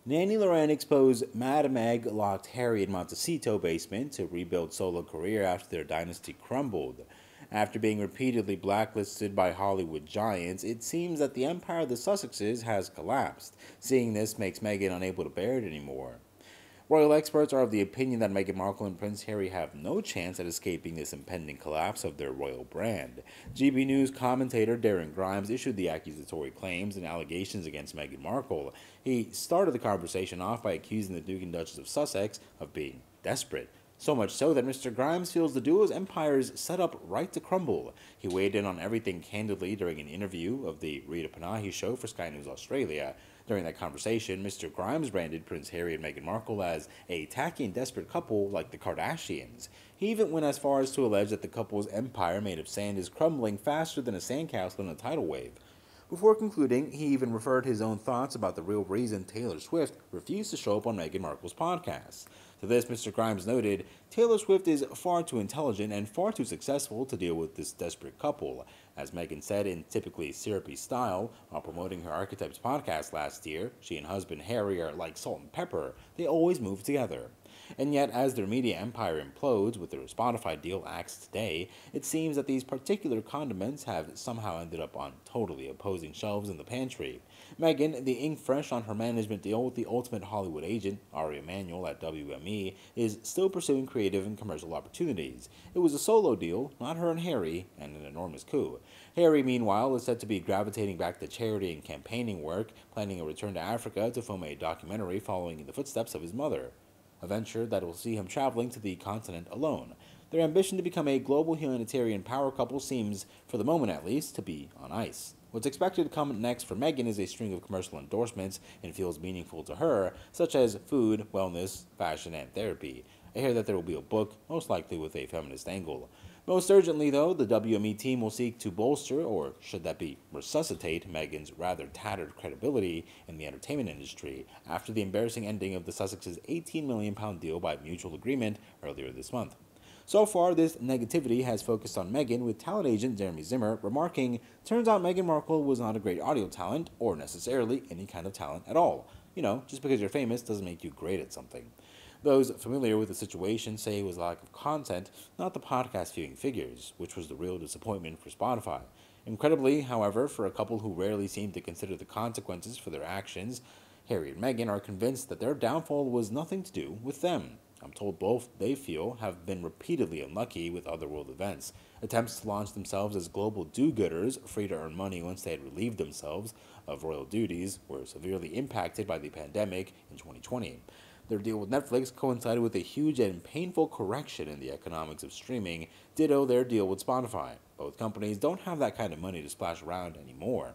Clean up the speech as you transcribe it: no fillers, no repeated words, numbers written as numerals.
Nanny Loren exposed Mad Meg locked Harry in Montecito basement to rebuild solo career after their dynasty crumbled. After being repeatedly blacklisted by Hollywood giants, it seems that the empire of the Sussexes has collapsed. Seeing this makes Meghan unable to bear it anymore. Royal experts are of the opinion that Meghan Markle and Prince Harry have no chance at escaping this impending collapse of their royal brand. GB News commentator Darren Grimes issued the accusatory claims and allegations against Meghan Markle. He started the conversation off by accusing the Duke and Duchess of Sussex of being desperate. So much so that Mr. Grimes feels the duo's empire is set up right to crumble. He weighed in on everything candidly during an interview of the Rita Panahi show for Sky News Australia. During that conversation, Mr. Grimes branded Prince Harry and Meghan Markle as a tacky and desperate couple like the Kardashians. He even went as far as to allege that the couple's empire made of sand is crumbling faster than a sandcastle in a tidal wave. Before concluding, he even referred his own thoughts about the real reason Taylor Swift refused to show up on Meghan Markle's podcast. To this, Mr. Grimes noted, Taylor Swift is far too intelligent and far too successful to deal with this desperate couple. As Meghan said in typically syrupy style while promoting her Archetypes podcast last year, she and husband Harry are like salt and pepper. They always move together. And yet, as their media empire implodes with their Spotify deal axed today, it seems that these particular condiments have somehow ended up on totally opposing shelves in the pantry. Meghan, the ink fresh on her management deal with the ultimate Hollywood agent, Ari Emanuel at WME, is still pursuing creative and commercial opportunities. It was a solo deal, not her and Harry, and an enormous coup. Harry, meanwhile, is said to be gravitating back to charity and campaigning work, planning a return to Africa to film a documentary following in the footsteps of his mother, a venture that will see him traveling to the continent alone. Their ambition to become a global humanitarian power couple seems, for the moment at least, to be on ice. What's expected to come next for Meghan is a string of commercial endorsements and feels meaningful to her, such as food, wellness, fashion, and therapy. I hear that there will be a book, most likely with a feminist angle. Most urgently, though, the WME team will seek to bolster, or should that be resuscitate, Meghan's rather tattered credibility in the entertainment industry after the embarrassing ending of the Sussexes' £18 million deal by mutual agreement earlier this month. So far, this negativity has focused on Meghan, with talent agent Jeremy Zimmer remarking, "Turns out Meghan Markle was not a great audio talent, or necessarily any kind of talent at all. You know, just because you're famous doesn't make you great at something." Those familiar with the situation say it was lack of content, not the podcast viewing figures, which was the real disappointment for Spotify. Incredibly, however, for a couple who rarely seem to consider the consequences for their actions, Harry and Meghan are convinced that their downfall was nothing to do with them. I'm told both, they feel, have been repeatedly unlucky with other world events. Attempts to launch themselves as global do-gooders, free to earn money once they had relieved themselves of royal duties, were severely impacted by the pandemic in 2020. Their deal with Netflix coincided with a huge and painful correction in the economics of streaming, ditto their deal with Spotify. Both companies don't have that kind of money to splash around anymore.